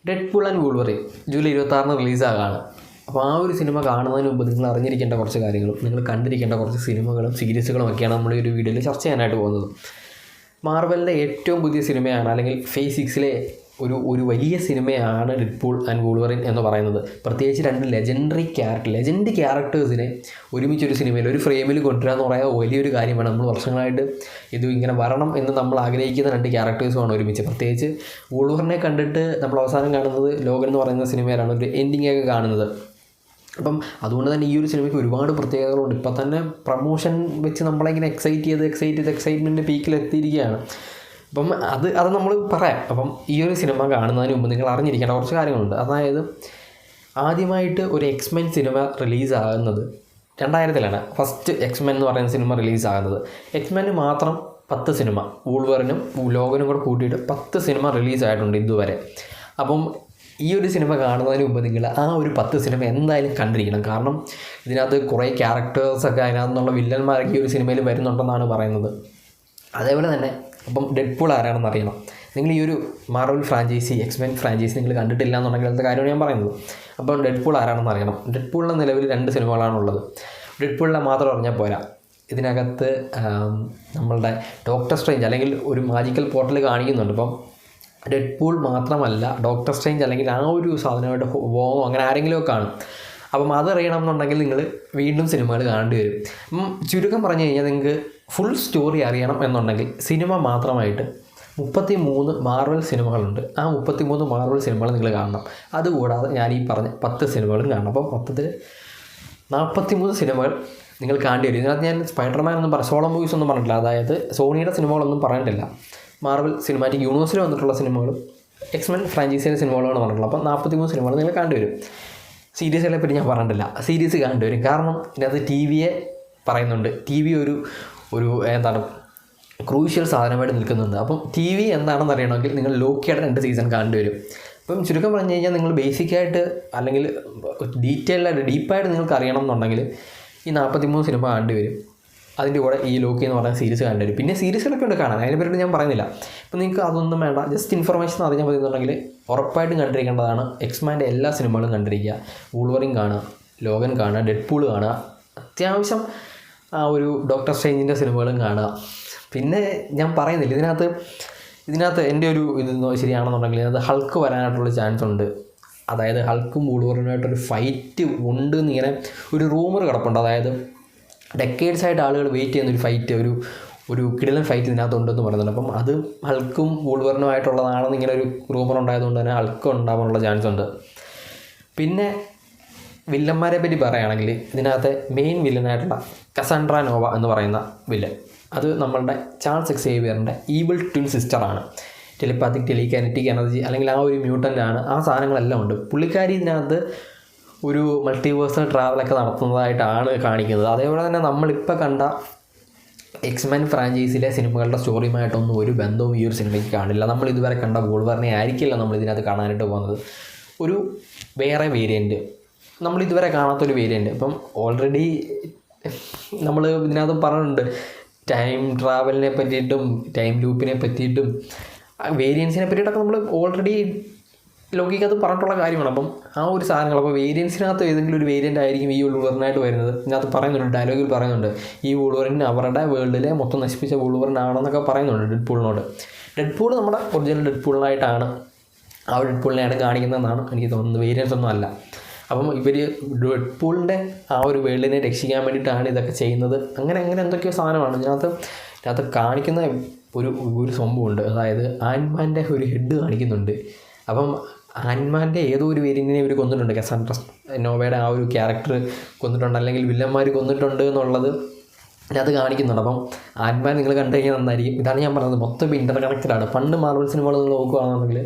Deadpool and Wolverine July 26 റിലീസാകാണ്. അപ്പോൾ ആ ഒരു സിനിമ കാണുന്നതിന് മുമ്പ് നിങ്ങൾ അറിഞ്ഞിരിക്കേണ്ട കുറച്ച് കാര്യങ്ങളും നിങ്ങൾ കണ്ടിരിക്കേണ്ട കുറച്ച് സിനിമകളും സീരീസുകളും ഒക്കെയാണ് നമ്മൾ ഈ ഒരു വീഡിയോയിൽ ചർച്ച ചെയ്യാനായിട്ട് പോകുന്നത്. മാർവലിൻ്റെ ഏറ്റവും പുതിയ സിനിമയാണ്, അല്ലെങ്കിൽ ഫേസ് 6 ഒരു വലിയ സിനിമയാണ് ഡെഡ്പൂൾ ആൻഡ് വൂൾവറിൻ എന്ന് പറയുന്നത്. പ്രത്യേകിച്ച് രണ്ട് ലെജൻഡ് ക്യാരക്ടേഴ്സിനെ ഒരുമിച്ചൊരു സിനിമയിൽ ഒരു ഫ്രെയിമിൽ കൊണ്ടുവരിക എന്ന് പറയുക വലിയൊരു കാര്യമാണ്. നമ്മൾ വർഷങ്ങളായിട്ട് ഇത് ഇങ്ങനെ വരണം എന്ന് നമ്മൾ ആഗ്രഹിക്കുന്ന രണ്ട് ക്യാരക്ടേഴ്സുമാണ് ഒരുമിച്ച്. പ്രത്യേകിച്ച് വൂൾവറിനെ കണ്ടിട്ട് നമ്മൾ അവസാനം കാണുന്നത് ലോഗൻ എന്ന് പറയുന്ന സിനിമയിലാണ് ഒരു എൻഡിങ്ങൊക്കെ കാണുന്നത്. അപ്പം അതുകൊണ്ട് തന്നെ ഈ ഒരു സിനിമയ്ക്ക് ഒരുപാട് പ്രത്യേകതകളുണ്ട്. ഇപ്പം തന്നെ പ്രമോഷൻ വെച്ച് നമ്മളെങ്ങനെ എക്സൈറ്റ്മെൻറ്റ് പീക്കിലെത്തിയിരിക്കുകയാണ്. അപ്പം അത് നമ്മൾ പറയാം. അപ്പം ഈ ഒരു സിനിമ കാണുന്നതിന് മുമ്പ് നിങ്ങൾ അറിഞ്ഞിരിക്കേണ്ട കുറച്ച് കാര്യങ്ങളുണ്ട്. അതായത് ആദ്യമായിട്ട് ഒരു എക്സ്മെൻ സിനിമ റിലീസാകുന്നത് 2000-ലാണ്. ഫസ്റ്റ് എക്സ്മെൻ എന്ന് പറയുന്ന സിനിമ റിലീസാകുന്നത്. എക്സ്മെന് മാത്രം 10 സിനിമ, വൂൾവറിനും ലോഗനും കൂടെ കൂട്ടിയിട്ട് 10 സിനിമ റിലീസായിട്ടുണ്ട് ഇതുവരെ. അപ്പം ഈ ഒരു സിനിമ കാണുന്നതിന് മുമ്പ് നിങ്ങൾ ആ ഒരു 10 സിനിമ എന്തായാലും കണ്ടിരിക്കണം. കാരണം ഇതിനകത്ത് കുറേ ക്യാരക്ടേഴ്സൊക്കെ അതിനകത്തുനിന്നുള്ള വില്ലന്മാരൊക്കെ ഈ ഒരു സിനിമയിൽ വരുന്നുണ്ടെന്നാണ് പറയുന്നത്. അതേപോലെ തന്നെ അപ്പം ഡെഡ്പൂൾ ആരാണെന്ന് അറിയണം. നിങ്ങൾ ഈ ഒരു മാർവൽ ഫ്രാഞ്ചൈസി, എക്സ്മെൻ ഫ്രാഞ്ചൈസി നിങ്ങൾ കണ്ടിട്ടില്ല എന്നുണ്ടെങ്കിൽ അത് കാര്യമാണ് ഞാൻ പറയുന്നത്. അപ്പം ഡെഡ്പൂൾ ആരാണെന്ന് അറിയണം. ഡെഡ്പൂളിൻ്റെ നിലവിൽ 2 സിനിമകളാണുള്ളത്. ഡെഡ്പൂളിനെ മാത്രം അറിഞ്ഞാൽ പോരാ. ഇതിനകത്ത് നമ്മളുടെ ഡോക്ടർ സ്ട്രേഞ്ച് അല്ലെങ്കിൽ ഒരു മാജിക്കൽ പോർട്ടൽ കാണിക്കുന്നുണ്ട്. അപ്പം ഡെഡ്പൂൾ മാത്രമല്ല, ഡോക്ടർ സ്ട്രേഞ്ച് അല്ലെങ്കിൽ ആ ഒരു സാധനമായിട്ട് വോമോ അങ്ങനെ ആരെങ്കിലുമൊക്കെ കാണും. അപ്പം അതറിയണം എന്നുണ്ടെങ്കിൽ നിങ്ങൾ വീണ്ടും സിനിമകൾ കാണേണ്ടി വരും. അപ്പം ചുരുക്കം പറഞ്ഞു കഴിഞ്ഞാൽ നിങ്ങൾക്ക് ഫുൾ സ്റ്റോറി അറിയണം എന്നുണ്ടെങ്കിൽ സിനിമ മാത്രമായിട്ട് 33 മാർവൽ സിനിമകളുണ്ട്. ആ 33 മാർവൽ സിനിമകൾ നിങ്ങൾ കാണണം. അതുകൂടാതെ ഞാൻ ഈ പറഞ്ഞ 10 സിനിമകളും കാണണം. അപ്പം മൊത്തത്തിൽ 43 സിനിമകൾ നിങ്ങൾ കാണേണ്ടി വരും. ഇതിനകത്ത് ഞാൻ സ്പൈഡർമാൻ ഒന്നും സോളോ മൂവീസ് ഒന്നും പറഞ്ഞിട്ടില്ല. അതായത് സോണിയുടെ സിനിമകളൊന്നും പറഞ്ഞിട്ടില്ല. മാർവൽ സിനിമാറ്റിക് യൂണിവേഴ്സിൽ വന്നിട്ടുള്ള സിനിമകളും എക്സ്മെൻ ഫ്രാഞ്ചൈസിയുടെ സിനിമകളാണ് പറഞ്ഞിട്ടുള്ളത്. അപ്പം 43 സിനിമകൾ നിങ്ങൾ കണ്ടുവരും. സീരീസുകളെ പറ്റി ഞാൻ പറഞ്ഞിട്ടില്ല. സീരീസ് കണ്ടുവരും. കാരണം ഇതിനകത്ത് ടിവിയെ പറയുന്നുണ്ട്. ടി വി ഒരു എന്താണ് ക്രൂഷ്യൽ സാധനമായിട്ട് നിൽക്കുന്നുണ്ട്. അപ്പം ടി വി എന്താണെന്ന് അറിയണമെങ്കിൽ നിങ്ങൾ ലോക്കിയുടെ 2 സീസൺ കണ്ടുവരും. അപ്പം ചുരുക്കം പറഞ്ഞു കഴിഞ്ഞാൽ നിങ്ങൾ ബേസിക്കായിട്ട് അല്ലെങ്കിൽ ഡീറ്റെയിൽഡായിട്ട് ഡീപ്പായിട്ട് നിങ്ങൾക്ക് അറിയണം എന്നുണ്ടെങ്കിൽ ഈ 43 സിനിമ കണ്ടുവരും. അതിൻ്റെ കൂടെ ഈ ലോക്കി എന്ന് പറയുന്ന സീരീസ് കണ്ടുവരും. പിന്നെ സീരീസുകളൊക്കെ ഉണ്ട് കാണാൻ, അതിനെ പറ്റി ഞാൻ പറയുന്നില്ല. അപ്പം നിങ്ങൾക്ക് അതൊന്നും വേണ്ട, ജസ്റ്റ് ഇൻഫർമേഷൻ അറിഞ്ഞാൽ മതി എന്നുണ്ടെങ്കിൽ ഉറപ്പായിട്ടും കണ്ടിരിക്കേണ്ടതാണ്. എക്സ്മാൻ്റെ എല്ലാ സിനിമകളും കണ്ടിരിക്കുക. വൂൾവറിൻ കാണുക, ലോഗൻ കാണുക, ഡെഡ്പൂൾ കാണുക, അത്യാവശ്യം ആ ഒരു ഡോക്ടർ സ്ട്രേഞ്ചിൻ്റെ സിനിമകളും കാണുക. പിന്നെ ഞാൻ പറയുന്നില്ല, ഇതിനകത്ത് എൻ്റെ ഒരു ഇത് ശരിയാണെന്നുണ്ടെങ്കിൽ ഇതിനകത്ത് ഹൾക്ക് വരാനായിട്ടുള്ള ചാൻസ് ഉണ്ട്. അതായത് ഹൾക്കും വൂൾവറിനുമായിട്ടൊരു ഫൈറ്റ് ഉണ്ട് എന്നിങ്ങനെ ഒരു റൂമർ കിടപ്പുണ്ട്. അതായത് ഡെക്കേഡ്സായിട്ട് ആളുകൾ വെയിറ്റ് ചെയ്യുന്നൊരു ഫൈറ്റ്, ഒരു കിടിലൻ ഫൈറ്റ് ഇതിനകത്തുണ്ടെന്ന് പറയുന്നുണ്ട്. അപ്പം അത് ഹൾക്കും വൂൾവറിനുമായിട്ടുള്ളതാണെന്ന് ഇങ്ങനെ ഒരു റൂമർ ഉണ്ടായതുകൊണ്ട് തന്നെ ഹൾക്ക് ഉണ്ടാകാനുള്ള ചാൻസ് ഉണ്ട്. പിന്നെ വില്ലന്മാരെ പറ്റി പറയുകയാണെങ്കിൽ ഇതിനകത്ത് മെയിൻ വില്ലനായിട്ടുള്ള കസാൻഡ്ര നോവ എന്ന് പറയുന്ന വില്ലൻ, അത് നമ്മളുടെ ചാൾസ് എക്സേവിയറിൻ്റെ ഈവിൾ ട്വിൻ സിസ്റ്ററാണ്. ടെലിപ്പാത്തിക്, ടെലികാനറ്റിക് എനർജി അല്ലെങ്കിൽ ആ ഒരു മ്യൂട്ടൻ്റാണ്. ആ സാധനങ്ങളെല്ലാം ഉണ്ട്. പുള്ളിക്കാരി ഇതിനകത്ത് ഒരു മൾട്ടിവേഴ്സൽ ട്രാവലൊക്കെ നടത്തുന്നതായിട്ടാണ് കാണിക്കുന്നത്. അതേപോലെ തന്നെ നമ്മളിപ്പോൾ കണ്ട എക്സ്മെൻ ഫ്രാഞ്ചൈസിയിലെ സിനിമകളുടെ സ്റ്റോറിയുമായിട്ടൊന്നും ഒരു ബന്ധവും ഈ ഒരു സിനിമയ്ക്ക് കാണില്ല. നമ്മൾ ഇതുവരെ കണ്ട വൂൾവറിനെ ആയിരിക്കില്ല നമ്മൾ ഇതിനകത്ത് കാണാനായിട്ട് പോകുന്നത്. ഒരു വേറെ വേരിയൻറ്റ്, നമ്മളിതുവരെ കാണാത്തൊരു വേരിയൻറ്റ്. ഇപ്പം ഓൾറെഡി നമ്മൾ ഇതിനകത്ത് പറഞ്ഞിട്ടുണ്ട് ടൈം ട്രാവലിനെ പറ്റിയിട്ടും ടൈം ലൂപ്പിനെ പറ്റിയിട്ടും വേരിയൻസിനെ പറ്റിയിട്ടൊക്കെ നമ്മൾ ഓൾറെഡി ലോകിക്കകത്ത് പറഞ്ഞിട്ടുള്ള കാര്യമാണ്. അപ്പം ആ ഒരു സാധനങ്ങൾ, അപ്പോൾ വേരിയൻസിനകത്ത് ഏതെങ്കിലും ഒരു വേരിയൻ്റ് ആയിരിക്കും ഈ വൂൾവറിനായിട്ട് വരുന്നത്. ഇതിനകത്ത് പറയുന്നുണ്ട്, ഡയലോഗിൽ പറയുന്നുണ്ട്, ഈ വൂൾവറിൻ അവരുടെ വേൾഡിലെ മൊത്തം നശിപ്പിച്ച വൂൾവറിൻ ആണെന്നൊക്കെ പറയുന്നുണ്ട് ഡെഡ്പൂളിനോട്. ഡെഡ്പൂൾ നമ്മുടെ ഒറിജിനൽ ഡെഡ്പൂളിനായിട്ടാണ്, ആ ഡെഡ്പൂളിനെയാണ് കാണിക്കുന്നതെന്നാണ് എനിക്ക് തോന്നുന്നത്. വേരിയൻസ് ഒന്നും അല്ല. അപ്പം ഇവർ ഡെഡ്പൂളിൻ്റെ ആ ഒരു വേൾഡിനെ രക്ഷിക്കാൻ വേണ്ടിയിട്ടാണ് ഇതൊക്കെ ചെയ്യുന്നത്. അങ്ങനെ എന്തൊക്കെയോ സാധനമാണ് ഇതിനകത്ത് കാണിക്കുന്ന ഒരു സംഭവമുണ്ട്. അതായത് ആൻമാൻ്റെ ഒരു ഹെഡ് കാണിക്കുന്നുണ്ട്. അപ്പം ആൻമാൻ്റെ ഏതോ ഒരു വേരിയൻറ്റിനെ ഇവർ കൊന്നിട്ടുണ്ട്. കസാൻഡ്ര നോവയുടെ ആ ഒരു ക്യാരക്ടർ കൊന്നിട്ടുണ്ട്, അല്ലെങ്കിൽ വില്ലന്മാർ കൊന്നിട്ടുണ്ട് എന്നുള്ളത് ഇതിനകത്ത് കാണിക്കുന്നുണ്ട്. അപ്പം ആൻമാൻ നിങ്ങൾ കണ്ടു കഴിഞ്ഞാൽ നന്നായിരിക്കും. ഇതാണ് ഞാൻ പറഞ്ഞത്, മൊത്തം ഇപ്പോൾ ഇൻ്റർ കണക്റ്റഡാണ്. പണ്ട് മാർവൽ സിനിമകൾ നിങ്ങൾ നോക്കുകയാണെന്നുണ്ടെങ്കിൽ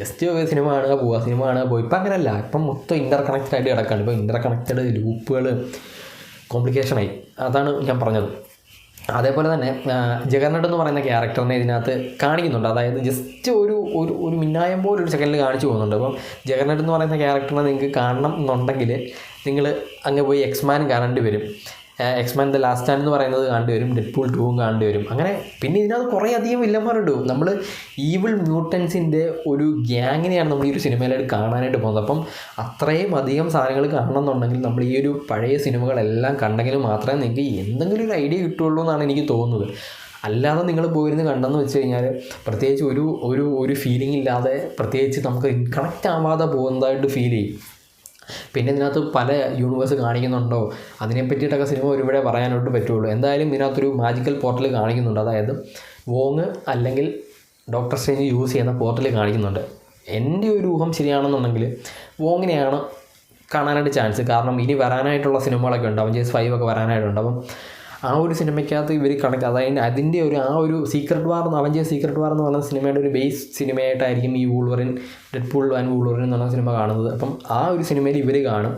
ജസ്റ്റ് സിനിമ കാണുക പോവുക. ഇപ്പം അങ്ങനെയല്ല, ഇപ്പം മൊത്തം ഇൻ്റർ കണക്റ്റഡ് ആയിട്ട് കിടക്കുകയാണ്. ഇപ്പോൾ ഇൻ്റർ കണക്റ്റഡ് ലൂപ്പുകൾ കോംപ്ലിക്കേഷനായി. അതാണ് ഞാൻ പറഞ്ഞത്. അതേപോലെ തന്നെ ജഗർനട്ട് എന്ന് പറയുന്ന ക്യാരക്ടറിനെ ഇതിനകത്ത് കാണിക്കുന്നുണ്ട്. അതായത് ജസ്റ്റ് ഒരു മിന്നായം പോലെ ഒരു സെക്കൻഡിൽ കാണിച്ചു പോകുന്നുണ്ട്. അപ്പം ജഗർനട്ട് എന്ന് പറയുന്ന ക്യാരക്ടറിനെ നിങ്ങൾക്ക് കാണണം എന്നുണ്ടെങ്കിൽ നിങ്ങൾ അങ്ങ് പോയി എക്സ്മാൻ കാണേണ്ടി വരും. എക്സ്മാൻ ദ ലാസ്റ്റ് സ്റ്റാൻഡ് എന്ന് പറയുന്നത് കാണേണ്ടി വരും, ഡെഡ്പൂൾ 2 കാണേണ്ടി വരും. അങ്ങനെ പിന്നെ ഇതിനകത്ത് കുറേ അധികം വില്ലന്മാരുണ്ട്. നമ്മൾ ഈവിൾ മ്യൂട്ടൻസിൻ്റെ ഒരു ഗ്യാങ്ങിനെയാണ് നമ്മൾ ഈ ഒരു സിനിമയിലായിട്ട് കാണാനായിട്ട് പോകുന്നത്. അപ്പം അത്രയും അധികം സാധനങ്ങൾ കാണണമെന്നുണ്ടെങ്കിൽ നമ്മൾ ഈ ഒരു പഴയ സിനിമകളെല്ലാം കണ്ടെങ്കിൽ മാത്രമേ നിങ്ങൾക്ക് എന്തെങ്കിലും ഒരു ഐഡിയ കിട്ടുള്ളൂ എന്നാണ് എനിക്ക് തോന്നുന്നത്. അല്ലാതെ നിങ്ങൾ പോയിരുന്ന് കണ്ടെന്ന് വെച്ച് കഴിഞ്ഞാൽ പ്രത്യേകിച്ച് ഒരു ഫീലിംഗ് ഇല്ലാതെ, പ്രത്യേകിച്ച് നമുക്ക് കണക്റ്റ് ആവാതെ പോകുന്നതായിട്ട് ഫീൽ ചെയ്യും. പിന്നെ ഇതിനകത്ത് പല യൂണിവേഴ്സ് കാണിക്കുന്നുണ്ടോ അതിനെ പറ്റിയിട്ടൊക്കെ സിനിമ ഒരുപാട് പറയാനായിട്ട് പറ്റുള്ളൂ. എന്തായാലും ഇതിനകത്തൊരു മാജിക്കൽ പോർട്ടൽ കാണിക്കുന്നുണ്ട്. അതായത് വോങ് അല്ലെങ്കിൽ ഡോക്ടർ സ്ട്രേഞ്ച് യൂസ് ചെയ്യുന്ന പോർട്ടൽ കാണിക്കുന്നുണ്ട്. എൻ്റെ ഒരു ഊഹം ശരിയാണെന്നുണ്ടെങ്കിൽ വോങ്ങിനെയാണ് കാണാനായിട്ട് ചാൻസ്. കാരണം ഇനി വരാനായിട്ടുള്ള സിനിമകളൊക്കെ ഉണ്ട്, അവഞ്ചേഴ്സ് 5 ഒക്കെ വരാനായിട്ടുണ്ട്. അപ്പം ആ ഒരു സിനിമയ്ക്കകത്ത് ഇവർ കണക്ട്, അതായത് അതിൻ്റെ ഒരു സീക്രട്ട് വാർ, അവഞ്ചേഴ്സ് സീക്രട്ട് വാർ എന്ന് പറയുന്ന സിനിമയുടെ ഒരു ബേസ് സിനിമയായിട്ടായിരിക്കും ഈ വൂൾവറിൻ, ഡെഡ്പൂൾ ആൻഡ് വൂൾവറിൻ എന്ന് പറഞ്ഞ സിനിമ കാണുന്നത്. അപ്പം ആ ഒരു സിനിമയിൽ ഇവർ കാണും.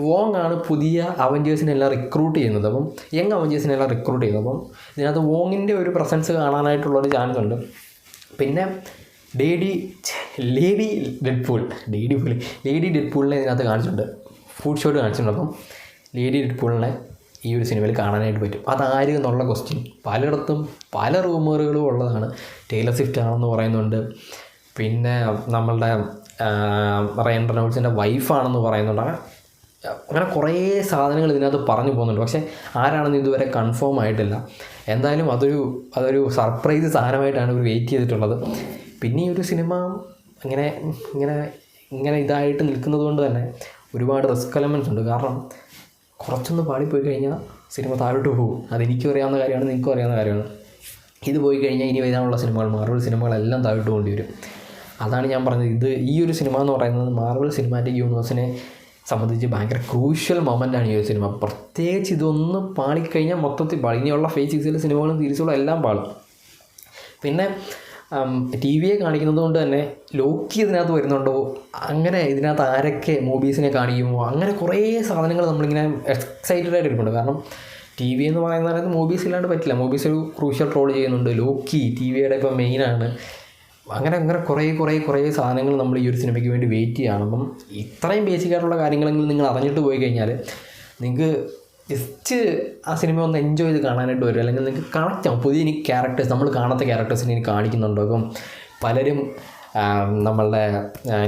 വോങ് ആണ് പുതിയ അവഞ്ചേഴ്സിനെല്ലാം റിക്രൂട്ട് ചെയ്യുന്നത്. അപ്പം യങ് അവഞ്ചേഴ്സിനെല്ലാം റിക്രൂട്ട് ചെയ്യുന്നത്. അപ്പം ഇതിനകത്ത് വോങ്ങിൻ്റെ ഒരു പ്രസൻസ് കാണാനായിട്ടുള്ളൊരു ചാൻസ് ഉണ്ട്. പിന്നെ ലേഡി ഡെഡ്പൂളിനെ ഇതിനകത്ത് കാണിച്ചിട്ടുണ്ട്, ഫുഡ് ഷോട്ട് കാണിച്ചിട്ടുണ്ട്. അപ്പം ലേഡി ഡെഡ്പൂളിനെ ഈ ഒരു സിനിമയിൽ കാണാനായിട്ട് പറ്റും. അതാര് എന്നുള്ള ക്വസ്റ്റ്യൻ പലയിടത്തും പല റൂമറുകളും ഉള്ളതാണ്. ടൈലർ സ്വിഫ്റ്റ് ആണെന്ന് പറയുന്നുണ്ട്, പിന്നെ നമ്മളുടെ റയൻ റെനോൾഡ്സിൻ്റെ വൈഫാണെന്ന് പറയുന്നുണ്ട്. അങ്ങനെ കുറേ സാധനങ്ങൾ ഇതിനകത്ത് പറഞ്ഞു പോകുന്നുണ്ട്. പക്ഷേ ആരാണെന്ന് ഇതുവരെ കൺഫേം ആയിട്ടില്ല. എന്തായാലും അതൊരു സർപ്രൈസ് സാധനമായിട്ടാണ് ഇവർ വെയിറ്റ് ചെയ്തിട്ടുള്ളത്. പിന്നെ ഈ ഒരു സിനിമ ഇങ്ങനെ ഇതായിട്ട് നിൽക്കുന്നത് കൊണ്ട് തന്നെ ഒരുപാട് റിസ്ക് എലമെൻറ്റ്സ് ഉണ്ട്. കാരണം കുറച്ചൊന്ന് പാളിപ്പോയി കഴിഞ്ഞാൽ സിനിമ താഴോട്ട് പോകും. അതെനിക്കും അറിയാവുന്ന കാര്യമാണ്, നിങ്ങൾക്കും അറിയാവുന്ന കാര്യമാണ്. ഇത് പോയി കഴിഞ്ഞാൽ ഇനി വരാനുള്ള സിനിമകൾ, മാർവൽ സിനിമകളെല്ലാം താഴോട്ട് പോകേണ്ടി വരും. അതാണ് ഞാൻ പറഞ്ഞത്. ഈ ഒരു സിനിമ എന്ന് പറയുന്നത് മാർവൽ സിനിമാറ്റിക് യൂണിവേഴ്സിനെ സംബന്ധിച്ച് ഭയങ്കര ക്രൂഷ്യൽ മൊമെൻ്റാണ് ഈ ഒരു സിനിമ. പ്രത്യേകിച്ച് ഇതൊന്ന് പാളിക്കഴിഞ്ഞാൽ മൊത്തത്തിൽ പാളി. ഇനിയുള്ള ഫേസ് 6 സിനിമകളും സീരീസുകളും എല്ലാം പാളും. പിന്നെ ടി വിയെ കാണിക്കുന്നത് കൊണ്ട് തന്നെ ലോക്കി ഇതിനകത്ത് വരുന്നുണ്ടോ, അങ്ങനെ ഇതിനകത്ത് ആരൊക്കെ മൂവീസിനെ കാണിക്കുമോ, അങ്ങനെ കുറേ സാധനങ്ങൾ നമ്മളിങ്ങനെ എക്സൈറ്റഡ് ആയിട്ട് ഇരിക്കുന്നുണ്ട്. കാരണം ടി വി എന്ന് പറയുന്നത് മൂവീസ് ഇല്ലാണ്ട് പറ്റില്ല. മൂവീസ് ഒരു ക്രൂഷ്യൽ റോൾ ചെയ്യുന്നുണ്ട്. ലോക്കി ടി വിയുടെ ഇപ്പം മെയിനാണ്. അങ്ങനെ കുറേ സാധനങ്ങൾ നമ്മൾ ഈ ഒരു സിനിമയ്ക്ക് വേണ്ടി വെയിറ്റ് ചെയ്യണം. അപ്പം ഇത്രയും ബേസിക്കായിട്ടുള്ള കാര്യങ്ങളെങ്കിലും നിങ്ങൾ അറിഞ്ഞിട്ട് പോയി കഴിഞ്ഞാൽ നിങ്ങൾക്ക് ജസ്റ്റ് ആ സിനിമ ഒന്ന് എൻജോയ് ചെയ്ത് കാണാനായിട്ട് വരും. അല്ലെങ്കിൽ നിങ്ങൾക്ക് കണക്റ്റ് ആവും. പുതിയ ക്യാരക്ടേഴ്സ്, നമ്മൾ കാണാത്ത ക്യാരക്ടേഴ്സിനെ ഇനി കാണിക്കുന്നുണ്ടോ. ഇപ്പം പലരും നമ്മളുടെ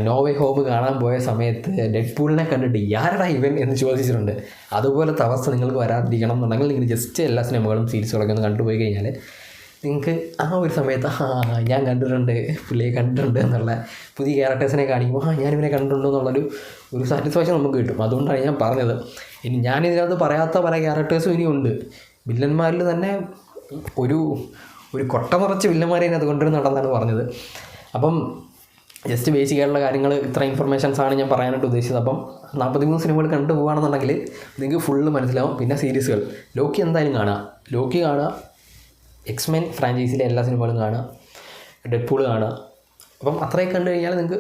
നോവേ ഹോം കാണാൻ പോയ സമയത്ത് ഡെഡ്പൂളിനെ കണ്ടിട്ട് ആരടാ ഇവൻ എന്ന് ചോദിച്ചിട്ടുണ്ട്. അതുപോലത്തെ അവസ്ഥ നിങ്ങൾക്ക് വരാതിരിക്കണം എന്നുണ്ടെങ്കിൽ നിങ്ങൾ ജസ്റ്റ് എല്ലാ സിനിമകളും സീരീസുകളൊക്കെ ഒന്ന് കണ്ടുപോയി കഴിഞ്ഞാൽ നിങ്ങൾക്ക് ആ ഒരു സമയത്ത് ഞാൻ കണ്ടിട്ടുണ്ട്, പുള്ളിയെ കണ്ടിട്ടുണ്ട് എന്നുള്ള പുതിയ ക്യാരക്ടേഴ്സിനെ കാണിക്കുമ്പോൾ ഞാനിവനെ കണ്ടിട്ടുണ്ടോ എന്നുള്ളൊരു സാറ്റിസ്ഫാക്ഷൻ നമുക്ക് കിട്ടും. അതുകൊണ്ടാണ് ഞാൻ പറഞ്ഞത്. ഇനി ഞാനിതിനകത്ത് പറയാത്ത പല ക്യാരക്ടേഴ്സും ഇനിയുണ്ട്. വില്ലന്മാരിൽ തന്നെ ഒരു കൊട്ട നിറച്ച് വില്ലന്മാരെ അതിനകത്ത് കൊണ്ടുവരുന്നുണ്ടെന്നാണ് പറഞ്ഞത്. അപ്പം ജസ്റ്റ് ബേസിക്കായിട്ടുള്ള കാര്യങ്ങൾ, ഇത്ര ഇൻഫർമേഷൻസാണ് ഞാൻ പറയാനായിട്ട് ഉദ്ദേശിച്ചത്. അപ്പം 43 സിനിമകൾ കണ്ടു പോകുകയാണെന്നുണ്ടെങ്കിൽ നിങ്ങൾക്ക് ഫുള്ള് മനസ്സിലാവും. പിന്നെ സീരീസുകൾ ലോക്കി എന്തായാലും കാണുക, എക്സ്മെൻ ഫ്രാഞ്ചൈസിയിലെ എല്ലാ സിനിമകളും കാണുക, ഡെഡ്പൂൾ കാണുക. അപ്പം അത്രയൊക്കെ കണ്ടു കഴിഞ്ഞാൽ നിങ്ങൾക്ക്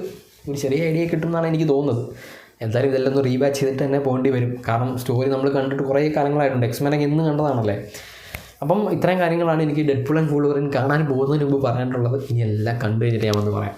ഒരു ചെറിയ ഐഡിയ കിട്ടുമെന്നാണ് എനിക്ക് തോന്നുന്നത്. എന്തായാലും ഇതെല്ലാം ഒന്ന് റീവാച്ച് ചെയ്തിട്ട് തന്നെ പോകേണ്ടി വരും. കാരണം സ്റ്റോറി നമ്മൾ കണ്ടിട്ട് കുറേ കാലങ്ങളായിട്ടുണ്ട്. എക്സ്മെനൊക്കെ ഇന്ന് കണ്ടതാണല്ലേ. അപ്പം ഇത്രയും കാര്യങ്ങളാണ് എനിക്ക് ഡെഡ്പൂൾ ആൻഡ് വൂൾവറിൻ കാണാൻ പോകുന്നതിന് മുമ്പ് പറയാനുള്ളത്. ഇനി എല്ലാം കണ്ടു കഴിഞ്ഞിട്ട് ഞാൻ വന്ന് പറയാം.